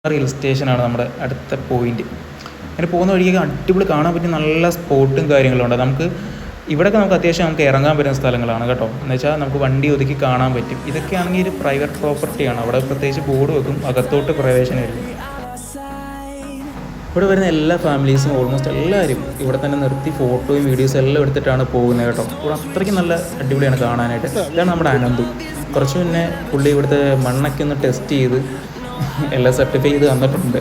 Hill സ്റ്റേഷനാണ് നമ്മുടെ അടുത്ത പോയിന്റ്. അങ്ങനെ പോകുന്ന വഴിയൊക്കെ അടിപൊളി കാണാൻ പറ്റിയ നല്ല സ്പോട്ടും കാര്യങ്ങളും ഉണ്ട്. ഇവിടെയൊക്കെ നമുക്ക് അത്യാവശ്യം ഇറങ്ങാൻ പറ്റുന്ന സ്ഥലങ്ങളാണ് കേട്ടോ. എന്ന് വെച്ചാൽ നമുക്ക് വണ്ടി ഒതുക്കി കാണാൻ പറ്റും. ഇതൊക്കെയാണെങ്കിൽ ഒരു പ്രൈവറ്റ് പ്രോപ്പർട്ടിയാണ്. അവിടെ പ്രത്യേകിച്ച് ബോർഡ് വെക്കും, അകത്തോട്ട് പ്രവേശനമായിരിക്കും. ഇവിടെ വരുന്ന എല്ലാ ഫാമിലീസും ഓൾമോസ്റ്റ് എല്ലാവരും ഇവിടെ തന്നെ നിർത്തി ഫോട്ടോയും വീഡിയോസും എല്ലാം എടുത്തിട്ടാണ് പോകുന്നത് കേട്ടോ. ഇവിടെ അത്രയ്ക്ക് നല്ല അടിപൊളിയാണ് കാണാനായിട്ട്. ഇതാണ് നമ്മുടെ അനന്തു. കുറച്ച് മുന്നേ പുള്ളി ഇവിടുത്തെ മണ്ണൊക്കെ ഒന്ന് ടെസ്റ്റ് ചെയ്ത് എല്ലാം സർട്ടിഫൈ ചെയ്ത് തന്നിട്ടുണ്ട്.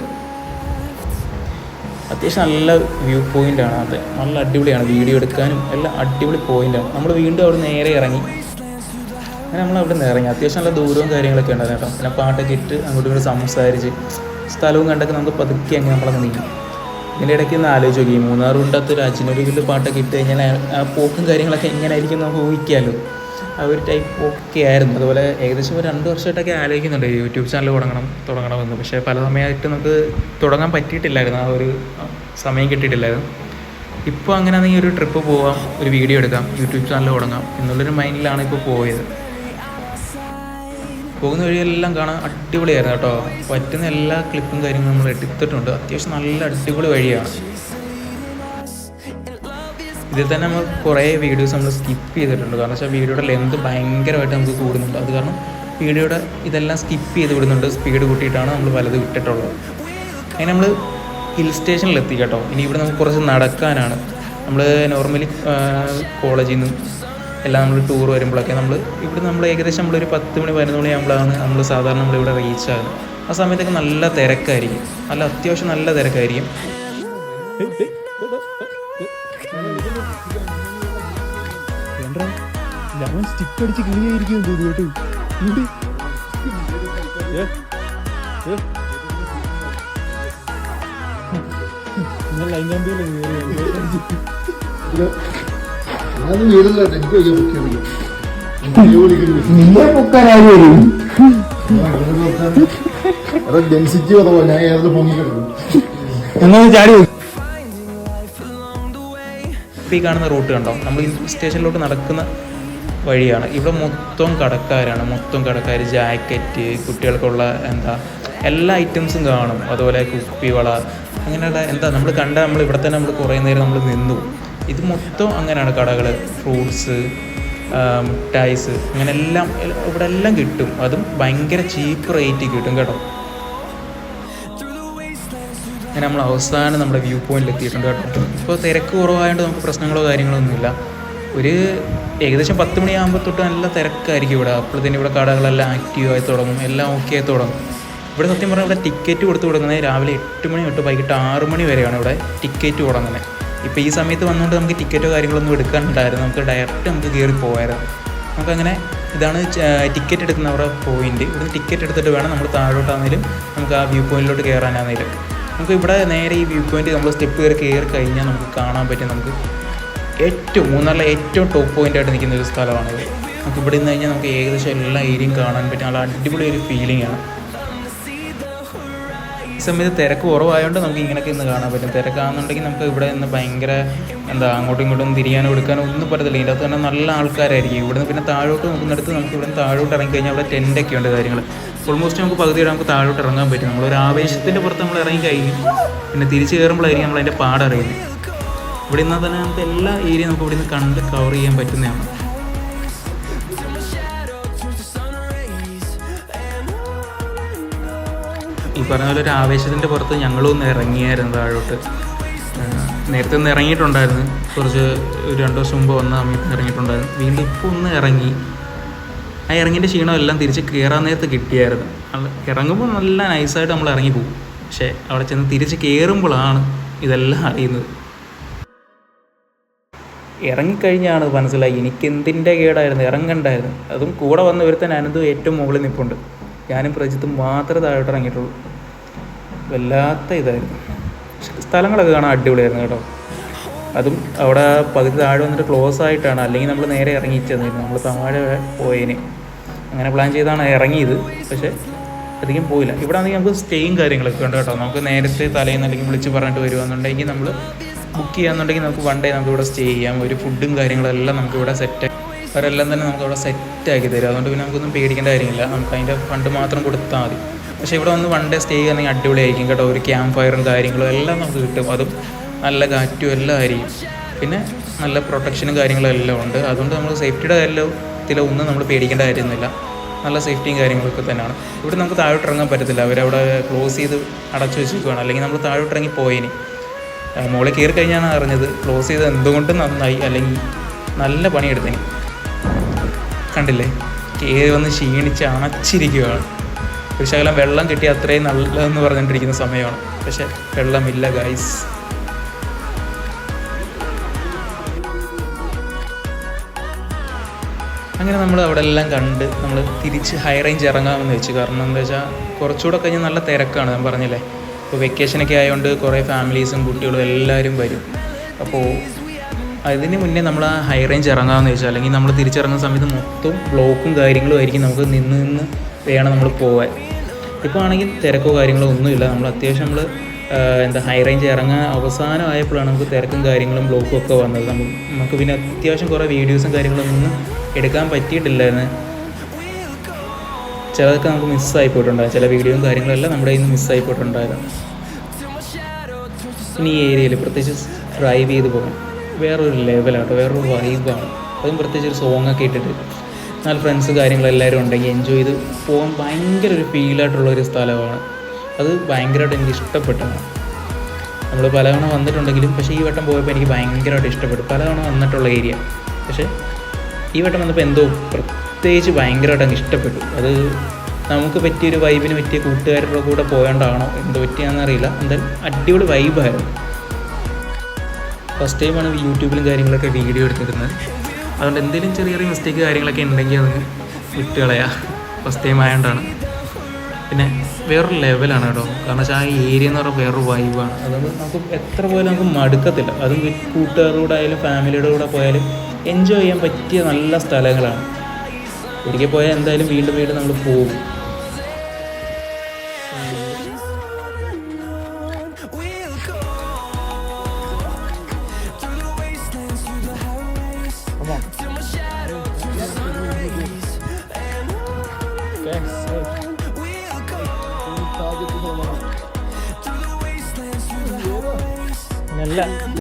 അത്യാവശ്യം നല്ല വ്യൂ പോയിൻ്റാണ് അത്. നല്ല അടിപൊളിയാണ്, വീഡിയോ എടുക്കാനും എല്ലാം അടിപൊളി പോയിൻ്റാണ്. നമ്മൾ വീണ്ടും അവിടെ നേരെ ഇറങ്ങി. അങ്ങനെ നമ്മൾ അവിടെ നിന്ന് ഇറങ്ങി. അത്യാവശ്യം നല്ല ദൂരവും കാര്യങ്ങളൊക്കെ ഉണ്ടായിരുന്നു കേട്ടോ. പിന്നെ പാട്ടൊക്കെ ഇട്ട് അങ്ങോട്ടും ഇങ്ങോട്ട് സംസാരിച്ച് സ്ഥലവും കണ്ടൊക്കെ നമുക്ക് പതുക്കെ അങ്ങനെ നമ്മളങ്ങ് നീങ്ങി. ഇതിൻ്റെ ഇടയ്ക്ക് ഒന്ന് ആലോചിച്ച് നോക്കി, മൂന്നാർ കൊണ്ടത്തൊരു അജിനൊരുകിൽ പാട്ടൊക്കെ ഇട്ട് കഴിഞ്ഞാൽ ആ പോക്കും കാര്യങ്ങളൊക്കെ എങ്ങനെയായിരിക്കും നമുക്ക് ഊഹിക്കാമല്ലോ. ആ ഒരു ടൈപ്പ് ഒക്കെ ആയിരുന്നു. അതുപോലെ ഏകദേശം ഒരു 2 വർഷമായിട്ടൊക്കെ ആലോചിക്കുന്നുണ്ട് യൂട്യൂബ് ചാനൽ തുടങ്ങണമെന്ന്. പക്ഷേ പല സമയമായിട്ട് നമുക്ക് തുടങ്ങാൻ പറ്റിയിട്ടില്ലായിരുന്നു, ആ ഒരു സമയം കിട്ടിയിട്ടില്ലായിരുന്നു. ഇപ്പോൾ അങ്ങനെയാണെങ്കിൽ ഒരു ട്രിപ്പ് പോകാം, ഒരു വീഡിയോ എടുക്കാം, യൂട്യൂബ് ചാനൽ തുടങ്ങാം എന്നുള്ളൊരു മൈൻഡിലാണ് ഇപ്പോൾ പോയത്. പോകുന്ന വഴിയെല്ലാം കാണാൻ അടിപൊളിയായിരുന്നു കേട്ടോ. പറ്റുന്ന എല്ലാ ക്ലിപ്പും കാര്യങ്ങളും നമ്മൾ എടുത്തിട്ടുണ്ട്. അത്യാവശ്യം നല്ല അടിപൊളി വഴിയാണ്. ഇതിൽ തന്നെ നമ്മൾ കുറേ വീഡിയോസ് നമ്മൾ സ്കിപ്പ് ചെയ്തിട്ടുണ്ട്. കാരണം വെച്ചാൽ വീഡിയോയുടെ ലെന്ത് ഭയങ്കരമായിട്ട് നമുക്ക് കൂടുന്നുണ്ട്. അത് കാരണം വീഡിയോയുടെ ഇതെല്ലാം സ്കിപ്പ് ചെയ്ത് വിടുന്നുണ്ട്. സ്പീഡ് കൂട്ടിയിട്ടാണ് നമ്മൾ പലത് വിട്ടിട്ടുള്ളത്. അങ്ങനെ നമ്മൾ ഹിൽ സ്റ്റേഷനിലെത്തി കേട്ടോ. ഇനി ഇവിടെ നമുക്ക് കുറച്ച് നടക്കാനാണ്. നമ്മൾ നോർമലി കോളേജിൽ നിന്നും എല്ലാം നമ്മൾ ടൂർ വരുമ്പോഴൊക്കെ നമ്മൾ ഏകദേശം നമ്മളൊരു 10 മണി 11 മണിയാകുമ്പോഴാണ് നമ്മൾ സാധാരണ നമ്മളിവിടെ റീച്ച് ആകുന്നത്. ആ സമയത്തൊക്കെ നല്ല തിരക്കായിരിക്കും, നല്ല അത്യാവശ്യം നല്ല തിരക്കായിരിക്കും. സ്റ്റിക്ക് അടിച്ച് ക്ലിയായിരിക്കും കേട്ടോ. ഡെൻസിറ്റി കുറവാ, ഞാൻ ഏതൊക്കെ പൊങ്ങിക്കിടക്കും. ഇപ്പോൾ ഈ കാണുന്ന റൂട്ട് കണ്ടോ, നമ്മൾ ഹിൽ സ്റ്റേഷനിലോട്ട് നടക്കുന്ന വഴിയാണ്. ഇവിടെ മൊത്തം കടക്കാർ, ജാക്കറ്റ്, കുട്ടികൾക്കുള്ള എല്ലാ ഐറ്റംസും കാണും. അതുപോലെ കുപ്പിവള, അങ്ങനെയുള്ള നമ്മൾ ഇവിടെ തന്നെ നമ്മൾ കുറേ നേരം നമ്മൾ നിന്നു. ഇത് മൊത്തം അങ്ങനെയാണ് കടകൾ. ഫ്രൂട്ട്സ്, മിഠായിസ്, അങ്ങനെ ഇവിടെ എല്ലാം കിട്ടും. അതും ഭയങ്കര ചീപ്പ് റേറ്റിൽ കിട്ടും കേട്ടോ. അങ്ങനെ നമ്മൾ അവസാനം നമ്മുടെ വ്യൂ പോയിന്റിൽ എത്തിയിട്ടുണ്ട് കേട്ടോ. ഇപ്പോൾ തിരക്ക് കുറവായതുകൊണ്ട് നമുക്ക് പ്രശ്നങ്ങളോ കാര്യങ്ങളോ ഒന്നുമില്ല. ഒരു ഏകദേശം 10 മണിയാകുമ്പോൾ തൊട്ട് നല്ല തിരക്കായിരിക്കും ഇവിടെ. അപ്പോഴത്തേനും ഇവിടെ കടകളെല്ലാം ആക്റ്റീവായി തുടങ്ങും, എല്ലാം ഓക്കെ ആയി തുടങ്ങും. ഇവിടെ സത്യം പറഞ്ഞാൽ ഇവിടെ ടിക്കറ്റ് കൊടുത്ത് തുടങ്ങുന്നത് രാവിലെ 8 മണി തൊട്ട് വൈകിട്ട് 6 മണി വരെയാണ് ഇവിടെ ടിക്കറ്റ് തുടങ്ങുന്നത്. ഇപ്പോൾ ഈ സമയത്ത് വന്നുകൊണ്ട് നമുക്ക് ടിക്കറ്റോ കാര്യങ്ങളൊന്നും എടുക്കാനുണ്ടായിരുന്നു. നമുക്ക് ഡയറക്റ്റ് നമുക്ക് കയറി പോകാമായിരുന്നു. നമുക്കങ്ങനെ ഇതാണ് ടിക്കറ്റ് എടുക്കുന്നവരുടെ പോയിന്റ്. ഇവിടെ ടിക്കറ്റ് എടുത്തിട്ട് വേണം നമ്മൾ താഴോട്ടാണെങ്കിലും നമുക്ക് ആ വ്യൂ പോയിന്റിലോട്ട് കയറാനാണെങ്കിലും. നമുക്ക് ഇവിടെ നേരെ ഈ വ്യൂ പോയിന്റ് നമ്മൾ സ്റ്റെപ്പ് കയറി കഴിഞ്ഞാൽ നമുക്ക് കാണാൻ പറ്റും. നമുക്ക് മൂന്നാറിലെ ഏറ്റവും ടോപ്പ് പോയിൻ്റായിട്ട് നിൽക്കുന്ന ഒരു സ്ഥലമാണിത്. നമുക്ക് ഇവിടെ നിന്ന് കഴിഞ്ഞാൽ നമുക്ക് ഏകദേശം എല്ലാ ഏരിയയും കാണാൻ പറ്റും. നല്ല അടിപൊളി ഒരു ഫീലിംഗ് ആണ്. ഈ സമയത്ത് തിരക്ക് കുറവായതുകൊണ്ട് നമുക്ക് ഇങ്ങനെയൊക്കെ ഇന്ന് കാണാൻ പറ്റും. തിരക്കാണെന്നുണ്ടെങ്കിൽ നമുക്ക് ഇവിടെ നിന്ന് ഭയങ്കര അങ്ങോട്ടും ഇങ്ങോട്ടും തിരിയാനോ എടുക്കാനോ ഒന്നും പറ്റത്തില്ല. ഇതിൻ്റെ അകത്ത് തന്നെ നല്ല ആൾക്കാരായിരിക്കും. ഇവിടുന്ന് പിന്നെ താഴോട്ട് നോക്കുന്നിടത്ത് നമുക്ക് ഇവിടെ നിന്ന് താഴോട്ട് ഇറങ്ങിക്കഴിഞ്ഞാൽ അവിടെ ടെൻ്റൊക്കെ ഉണ്ട് കാര്യങ്ങൾ. ഓൾമോസ്റ്റ് നമുക്ക് പകുതിയുടെ നമുക്ക് താഴോട്ട് ഇറങ്ങാൻ പറ്റും. നമ്മളൊരു ആവേശത്തിൻ്റെ പുറത്ത് നമ്മൾ ഇറങ്ങി കഴിഞ്ഞു. പിന്നെ തിരിച്ച് കയറുമ്പോഴായിരിക്കും നമ്മളതിൻ്റെ പാടറിയുന്നത്. ഇവിടെ നിന്നാൽ തന്നെ നമുക്ക് എല്ലാ ഏരിയ നമുക്ക് ഇവിടെ നിന്ന് കണ്ട് കവർ ചെയ്യാൻ പറ്റുന്നതാണ്. ഈ പറഞ്ഞ പോലെ ഒരു ആവേശത്തിൻ്റെ പുറത്ത് ഞങ്ങളും ഒന്ന് ഇറങ്ങിയായിരുന്നു താഴോട്ട്. നേരത്തെ ഒന്ന് ഇറങ്ങിയിട്ടുണ്ടായിരുന്നു, ഒരു 2 വർഷം മുമ്പ് വന്ന സമയത്ത് ഇറങ്ങിയിട്ടുണ്ടായിരുന്നു. വീണ്ടും ഇപ്പോൾ ഒന്ന് ഇറങ്ങി. ആ ഇറങ്ങിൻ്റെ ക്ഷീണം എല്ലാം തിരിച്ച് കയറാൻ നേരത്ത് കിട്ടിയായിരുന്നു. ഇറങ്ങുമ്പോൾ നല്ല നൈസായിട്ട് നമ്മൾ ഇറങ്ങി പോകും. പക്ഷേ അവിടെ ചെന്ന് തിരിച്ച് കയറുമ്പോഴാണ് ഇതെല്ലാം അറിയുന്നത്. ഇറങ്ങിക്കഴിഞ്ഞാണ് മനസ്സിലായി എനിക്ക് എന്തിൻ്റെ കേടായിരുന്നു, ഇറങ്ങണ്ടായിരുന്നു. അതും കൂടെ വന്ന ഒരുത്തൻ അനന്തു ഏറ്റവും മുകളിൽ നിൽപ്പുണ്ട്. ഞാനും പ്രജിത്തും മാത്രമേ താഴോട്ട് ഇറങ്ങിയിട്ടുള്ളൂ. വല്ലാത്ത ഇതായിരുന്നു. സ്ഥലങ്ങളൊക്കെ കാണാൻ അടിപൊളിയായിരുന്നു കേട്ടോ. അതും അവിടെ പകുതി താഴെ വന്നിട്ട് ക്ലോസ് ആയിട്ടാണ്, അല്ലെങ്കിൽ നമ്മൾ നേരെ ഇറങ്ങിച്ചെന്നിരുന്നു. നമ്മൾ താഴെ പോയതിന് അങ്ങനെ പ്ലാൻ ചെയ്താണ് ഇറങ്ങിയത്. പക്ഷേ അധികം പോയില്ല. ഇവിടെ ആണെങ്കിൽ നമുക്ക് സ്റ്റേയും കാര്യങ്ങളൊക്കെ ഉണ്ട് കേട്ടോ. നമുക്ക് നേരത്തെ തലേന്ന് അല്ലെങ്കിൽ വിളിച്ച് പറഞ്ഞിട്ട് വരുവാന്നുണ്ടെങ്കിൽ നമ്മൾ ബുക്ക് ചെയ്യാന്നുണ്ടെങ്കിൽ നമുക്ക് 1 ഡേ നമുക്ക് ഇവിടെ സ്റ്റേ ചെയ്യാം. ഒരു ഫുഡും കാര്യങ്ങളെല്ലാം നമുക്കിവിടെ സെറ്റാക്കി അവരെല്ലാം തന്നെ നമുക്കവിടെ സെറ്റാക്കി തരും. അതുകൊണ്ട് പിന്നെ നമുക്കൊന്നും പേടിക്കേണ്ട കാര്യമില്ല. നമുക്ക് അതിൻ്റെ ഫണ്ട് മാത്രം കൊടുത്താൽ മതി. പക്ഷേ ഇവിടെ വന്ന് വൺ ഡേ സ്റ്റേ ചെയ്യുകയാണെങ്കിൽ അടിപൊളിയായിരിക്കും കേട്ടോ. ഒരു ക്യാമ്പ് ഫയറും കാര്യങ്ങളും എല്ലാം നമുക്ക് കിട്ടും. അതും നല്ല കാറ്റും എല്ലാം ആയിരിക്കും. പിന്നെ നല്ല പ്രൊട്ടക്ഷനും കാര്യങ്ങളും എല്ലാം ഉണ്ട്. അതുകൊണ്ട് നമ്മൾ സേഫ്റ്റിയുടെ കാര്യത്തിലൊന്നും നമ്മൾ പേടിക്കേണ്ട കാര്യമൊന്നുമില്ല. നല്ല സേഫ്റ്റിയും കാര്യങ്ങളൊക്കെ തന്നെയാണ്. ഇവിടെ നമുക്ക് താഴോട്ട് ഇറങ്ങാൻ പറ്റത്തില്ല. അവരവിടെ ക്ലോസ് ചെയ്ത് അടച്ചു വെച്ചിരിക്കുകയാണ്. അല്ലെങ്കിൽ നമ്മൾ താഴോട്ട് ഇറങ്ങി പോയേനെ. മുകളിൽ കയറി കഴിഞ്ഞാണ് അറിഞ്ഞത് ക്ലോസ് ചെയ്ത് എന്തുകൊണ്ട് നന്നായി, അല്ലെങ്കിൽ നല്ല പണിയെടുത്തേനെ. കണ്ടില്ലേ, കയറി വന്ന് ക്ഷീണിച്ച് അണച്ചിരിക്കുകയാണ്. ഒരു ശകലം വെള്ളം കിട്ടി അത്രയും നല്ലതെന്ന് പറഞ്ഞുകൊണ്ടിരിക്കുന്ന സമയമാണ്. പക്ഷെ വെള്ളമില്ല ഗൈസ്. അങ്ങനെ നമ്മൾ അവിടെ എല്ലാം കണ്ട് നമ്മൾ തിരിച്ച് ഹൈ റേഞ്ച് ഇറങ്ങാമെന്ന് വെച്ച്. കാരണം എന്താ വെച്ചാൽ കുറച്ചുകൂടെ കഴിഞ്ഞ് നല്ല തിരക്കാണ്, ഞാൻ പറഞ്ഞില്ലേ. ഇപ്പോൾ വെക്കേഷനൊക്കെ ആയതുകൊണ്ട് കുറേ ഫാമിലീസും കുട്ടികളും എല്ലാവരും വരും. അപ്പോൾ അതിന് മുന്നേ നമ്മൾ ആ ഹൈ റേഞ്ച് ഇറങ്ങാമെന്ന് വെച്ചാൽ, അല്ലെങ്കിൽ നമ്മൾ തിരിച്ചിറങ്ങുന്ന സമയത്ത് മൊത്തം ബ്ലോക്കും കാര്യങ്ങളും ആയിരിക്കും. നമുക്ക് നിന്ന് വേണം നമ്മൾ പോകാൻ. ഇപ്പോൾ ആണെങ്കിൽ തിരക്കോ കാര്യങ്ങളോ ഒന്നുമില്ല. നമ്മൾ അത്യാവശ്യം ഹൈ റേഞ്ച് ഇറങ്ങാൻ അവസാനമായപ്പോഴാണ് നമുക്ക് തിരക്കും കാര്യങ്ങളും ബ്ലോക്കും ഒക്കെ വന്നത്. നമുക്ക് പിന്നെ അത്യാവശ്യം കുറേ വീഡിയോസും കാര്യങ്ങളൊന്നും എടുക്കാൻ പറ്റിയിട്ടില്ലായിരുന്നു. ചിലതൊക്കെ നമുക്ക് മിസ്സായി പോയിട്ടുണ്ടായിരുന്നു. ചില വീഡിയോയും കാര്യങ്ങളെല്ലാം നമ്മുടെ കയ്യിൽ നിന്ന് മിസ്സായി പോയിട്ടുണ്ടായിരുന്നു. പിന്നെ ഈ ഏരിയയിൽ പ്രത്യേകിച്ച് ഡ്രൈവ് ചെയ്ത് പോകണം, വേറൊരു ലെവലാണ്, വേറൊരു വൈബാണ്. അതും പ്രത്യേകിച്ച് ഒരു സോങ്ങൊക്കെ ഇട്ടിട്ട് നല്ല ഫ്രണ്ട്സ് കാര്യങ്ങളെല്ലാവരും ഉണ്ടെങ്കിൽ എൻജോയ് ചെയ്ത് പോകാൻ ഭയങ്കര ഒരു ഫീലായിട്ടുള്ളൊരു സ്ഥലമാണ്. അത് ഭയങ്കരമായിട്ട് എനിക്ക് ഇഷ്ടപ്പെട്ടതാണ്. നമ്മൾ പലതവണ വന്നിട്ടുണ്ടെങ്കിലും പക്ഷേ ഈ വട്ടം പോയപ്പോൾ എനിക്ക് ഭയങ്കരമായിട്ട് ഇഷ്ടപ്പെട്ടു. പലതവണ വന്നിട്ടുള്ള ഏരിയ, പക്ഷേ ഈ വട്ടം വന്നപ്പോൾ എന്തോ പ്രത്യേകിച്ച് ഭയങ്കരമായിട്ട് അങ്ങ് ഇഷ്ടപ്പെട്ടു. അത് നമുക്ക് പറ്റിയൊരു വൈബിന് പറ്റിയ കൂട്ടുകാരുടെ കൂടെ പോയോണ്ടാണോ എന്തോ പറ്റിയാണെന്നറിയില്ല. എന്തായാലും അടിപൊളി വൈബായിരുന്നു. ഫസ്റ്റ് ടൈമാണ് യൂട്യൂബിലും കാര്യങ്ങളൊക്കെ വീഡിയോ എടുത്തിരുന്നത്. അതുകൊണ്ട് എന്തെങ്കിലും ചെറിയ ചെറിയ മിസ്റ്റേക്ക് കാര്യങ്ങളൊക്കെ ഉണ്ടെങ്കിൽ അത് വിട്ടുകളയാം. ഫസ്റ്റ് ടൈം ആയതുകൊണ്ടാണ്. പിന്നെ വേറൊരു ലെവലാണ് കേട്ടോ. കാരണം വെച്ചാൽ ആ ഏരിയ എന്ന് പറഞ്ഞാൽ വേറൊരു വൈബാണ്. അതുകൊണ്ട് നമുക്ക് എത്ര പോയാലും നമുക്ക് മടുക്കത്തില്ല. അതും കൂട്ടുകാരുടെ കൂടെ ആയാലും ഫാമിലിയുടെ കൂടെ പോയാലും എൻജോയ് ചെയ്യാൻ പറ്റിയ നല്ല സ്ഥലങ്ങളാണ്. ഒരിക്കൽ പോയാൽ എന്തായാലും വീണ്ടും വീണ്ടും നമ്മൾ പോകും. നല്ല